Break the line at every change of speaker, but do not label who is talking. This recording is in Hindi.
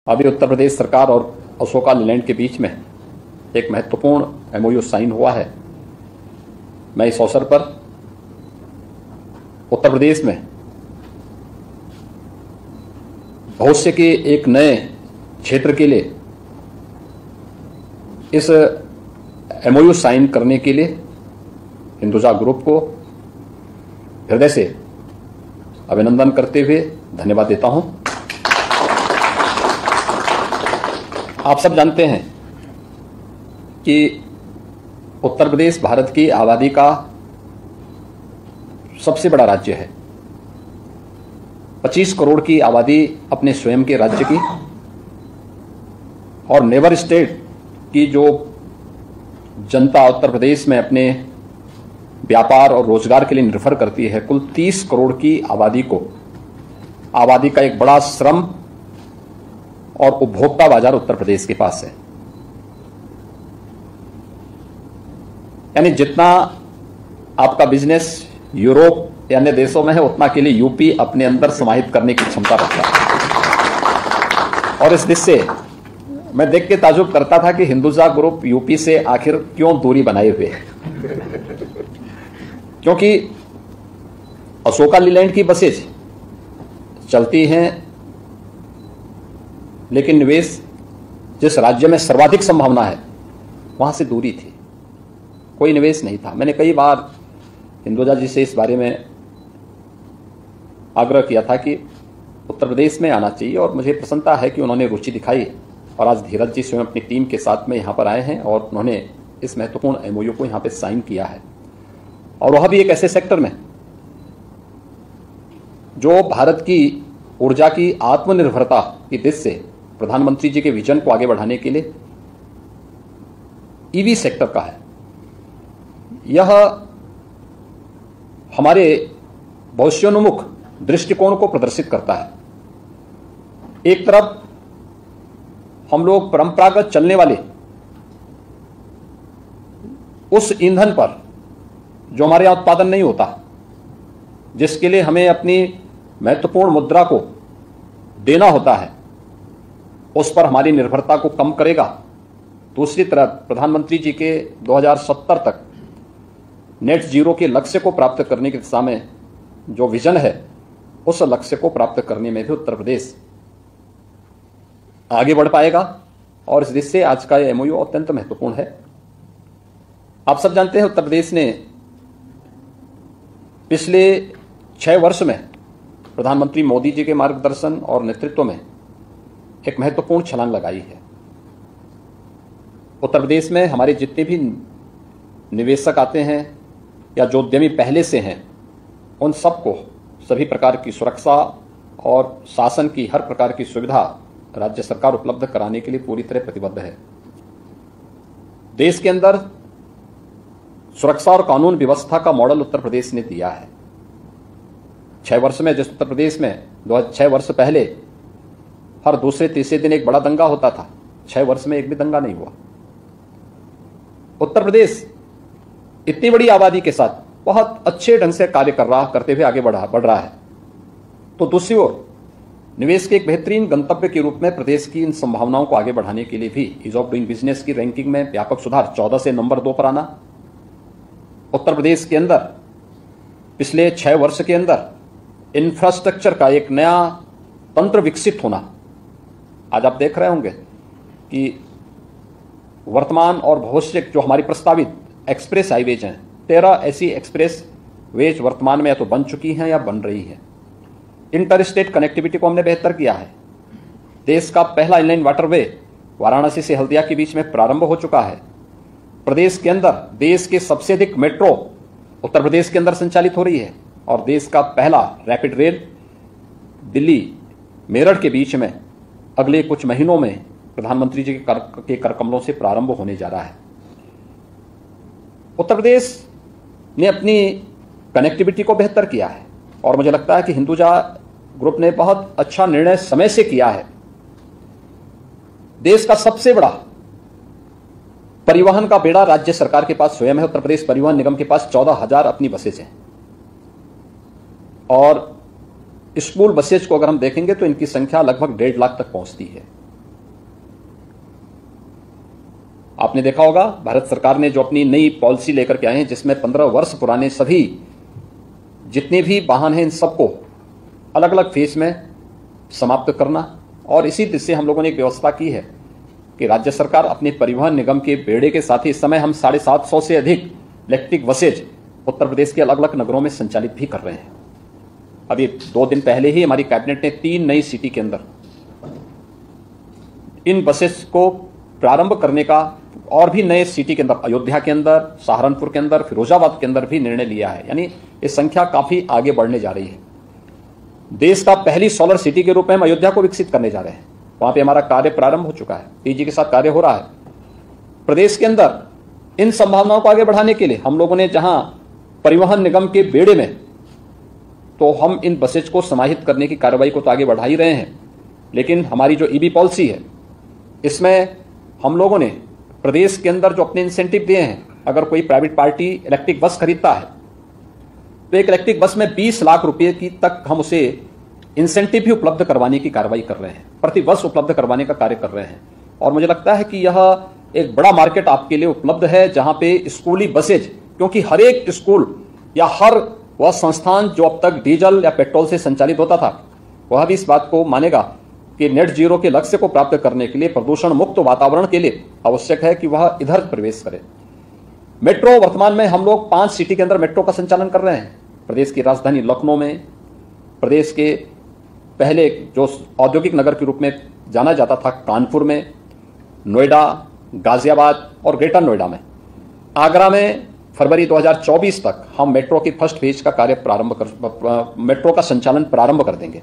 अभी उत्तर प्रदेश सरकार और अशोका लीलैंड के बीच में एक महत्वपूर्ण एमओयू साइन हुआ है। मैं इस अवसर पर उत्तर प्रदेश में भविष्य के एक नए क्षेत्र के लिए इस एमओयू साइन करने के लिए हिंदुजा ग्रुप को हृदय से अभिनंदन करते हुए धन्यवाद देता हूं। आप सब जानते हैं कि उत्तर प्रदेश भारत की आबादी का सबसे बड़ा राज्य है। 25 करोड़ की आबादी अपने स्वयं के राज्य की और नेबर स्टेट की जो जनता उत्तर प्रदेश में अपने व्यापार और रोजगार के लिए निर्भर करती है, कुल 30 करोड़ की आबादी का एक बड़ा श्रम और उपभोक्ता बाजार उत्तर प्रदेश के पास है। यानी जितना आपका बिजनेस यूरोप या अन्य देशों में है, उतना के लिए यूपी अपने अंदर समाहित करने की क्षमता रखता है। और इस दृश्य से मैं देख के ताजुब करता था कि हिंदुजा ग्रुप यूपी से आखिर क्यों दूरी बनाए हुए है। क्योंकि अशोका लीलैंड की बसेज चलती हैं, लेकिन निवेश जिस राज्य में सर्वाधिक संभावना है वहां से दूरी थी, कोई निवेश नहीं था। मैंने कई बार हिंदुजा जी से इस बारे में आग्रह किया था कि उत्तर प्रदेश में आना चाहिए, और मुझे प्रसन्नता है कि उन्होंने रुचि दिखाई और आज धीरज जी स्वयं अपनी टीम के साथ में यहां पर आए हैं और उन्होंने इस महत्वपूर्ण एमओयू को यहां पर साइन किया है। और वह भी एक ऐसे सेक्टर में जो भारत की ऊर्जा की आत्मनिर्भरता की दिशा से प्रधानमंत्री जी के विजन को आगे बढ़ाने के लिए ईवी सेक्टर का है। यह हमारे भविष्योन्मुख दृष्टिकोण को प्रदर्शित करता है। एक तरफ हम लोग परंपरागत चलने वाले उस ईंधन पर जो हमारे यहां उत्पादन नहीं होता, जिसके लिए हमें अपनी महत्वपूर्ण मुद्रा को देना होता है, उस पर हमारी निर्भरता को कम करेगा। दूसरी तरफ प्रधानमंत्री जी के 2070 तक नेट जीरो के लक्ष्य को प्राप्त करने की दिशा में जो विजन है, उस लक्ष्य को प्राप्त करने में भी उत्तर प्रदेश आगे बढ़ पाएगा। और इस दृष्टि से आज का यह एमओयू अत्यंत महत्वपूर्ण है। आप सब जानते हैं उत्तर प्रदेश ने पिछले 6 वर्ष में प्रधानमंत्री मोदी जी के मार्गदर्शन और नेतृत्व में एक महत्वपूर्ण छलांग लगाई है। उत्तर प्रदेश में हमारे जितने भी निवेशक आते हैं या जो उद्यमी पहले से हैं, उन सबको सभी प्रकार की सुरक्षा और शासन की हर प्रकार की सुविधा राज्य सरकार उपलब्ध कराने के लिए पूरी तरह प्रतिबद्ध है। देश के अंदर सुरक्षा और कानून व्यवस्था का मॉडल उत्तर प्रदेश ने दिया है। 6 वर्ष में जिस उत्तर प्रदेश में 6 वर्ष पहले हर दूसरे तीसरे दिन एक बड़ा दंगा होता था, 6 वर्ष में एक भी दंगा नहीं हुआ। उत्तर प्रदेश इतनी बड़ी आबादी के साथ बहुत अच्छे ढंग से कार्य करते हुए आगे बढ़ रहा है। तो दूसरी ओर निवेश के एक बेहतरीन गंतव्य के रूप में प्रदेश की इन संभावनाओं को आगे बढ़ाने के लिए भी ईज ऑफ डूइंग बिजनेस की रैंकिंग में व्यापक सुधार, 14 से नंबर 2 पर आना। उत्तर प्रदेश के अंदर पिछले 6 वर्ष के अंदर इंफ्रास्ट्रक्चर का एक नया तंत्र विकसित होना। आज आप देख रहे होंगे कि वर्तमान और भविष्य जो हमारी प्रस्तावित एक्सप्रेस हाईवेज हैं, 13 ऐसी एक्सप्रेस वेज वर्तमान में या तो बन चुकी हैं या बन रही हैं। इंटर स्टेट कनेक्टिविटी को हमने बेहतर किया है। देश का पहला इनलाइन वाटरवे वाराणसी से हल्दिया के बीच में प्रारंभ हो चुका है। प्रदेश के अंदर देश के सबसे अधिक मेट्रो उत्तर प्रदेश के अंदर संचालित हो रही है, और देश का पहला रैपिड रेल दिल्ली मेरठ के बीच में अगले कुछ महीनों में प्रधानमंत्री जी के करकमलों से प्रारंभ होने जा रहा है। उत्तर प्रदेश ने अपनी कनेक्टिविटी को बेहतर किया है, और मुझे लगता है कि हिंदुजा ग्रुप ने बहुत अच्छा निर्णय समय से किया है। देश का सबसे बड़ा परिवहन का बेड़ा राज्य सरकार के पास स्वयं है। उत्तर प्रदेश परिवहन निगम के पास 14,000 अपनी बसेज हैं, और स्कूल बसेज को अगर हम देखेंगे तो इनकी संख्या लगभग 1.5 लाख तक पहुंचती है। आपने देखा होगा भारत सरकार ने जो अपनी नई पॉलिसी लेकर के आए हैं, जिसमें 15 वर्ष पुराने सभी जितने भी वाहन हैं इन सबको अलग अलग फेज में समाप्त करना, और इसी दिशा से हम लोगों ने एक व्यवस्था की है कि राज्य सरकार अपने परिवहन निगम के बेड़े के साथ ही इस समय हम 750 से अधिक इलेक्ट्रिक बसेज उत्तर प्रदेश के अलग अलग नगरों में संचालित भी कर रहे हैं। अभी 2 दिन पहले ही हमारी कैबिनेट ने 3 नई सिटी के अंदर इन बसेस को प्रारंभ करने का और भी नए सिटी के अंदर, अयोध्या के अंदर, सहारनपुर के अंदर, फिरोजाबाद के अंदर भी निर्णय लिया है। यानी ये संख्या काफी आगे बढ़ने जा रही है। देश का पहली सोलर सिटी के रूप में हम अयोध्या को विकसित करने जा रहे हैं। वहां पे हमारा कार्य प्रारंभ हो चुका है, तेजी के साथ कार्य हो रहा है। प्रदेश के अंदर इन संभावनाओं को आगे बढ़ाने के लिए हम लोगों ने जहां परिवहन निगम के बेड़े में, तो हम इन बसेज को समाहित करने की कार्रवाई को तो आगे बढ़ा ही रहे हैं, लेकिन हमारी जो ईबी पॉलिसी है इसमें हम लोगों ने प्रदेश के अंदर जो अपने इंसेंटिव दिए हैं, अगर कोई प्राइवेट पार्टी इलेक्ट्रिक बस खरीदता है तो एक इलेक्ट्रिक बस में 20 लाख रुपए की तक हम उसे इंसेंटिव भी उपलब्ध करवाने की कार्रवाई कर रहे हैं, प्रति वर्ष उपलब्ध करवाने का कार्य कर रहे हैं। और मुझे लगता है कि यह एक बड़ा मार्केट आपके लिए उपलब्ध है, जहां पे स्कूली बसेज, क्योंकि हर एक स्कूल या हर वह संस्थान जो अब तक डीजल या पेट्रोल से संचालित होता था, वह भी इस बात को मानेगा कि नेट जीरो के लक्ष्य को प्राप्त करने के लिए, प्रदूषण मुक्त वातावरण के लिए आवश्यक है कि वह इधर प्रवेश करे। मेट्रो, वर्तमान में हम लोग 5 सिटी के अंदर मेट्रो का संचालन कर रहे हैं। प्रदेश की राजधानी लखनऊ में, प्रदेश के पहले जो औद्योगिक नगर के रूप में जाना जाता था कानपुर में, नोएडा, गाजियाबाद और ग्रेटर नोएडा में, आगरा में फरवरी 2024 तक हम मेट्रो की फर्स्ट फेज का कार्य मेट्रो का संचालन प्रारंभ कर देंगे।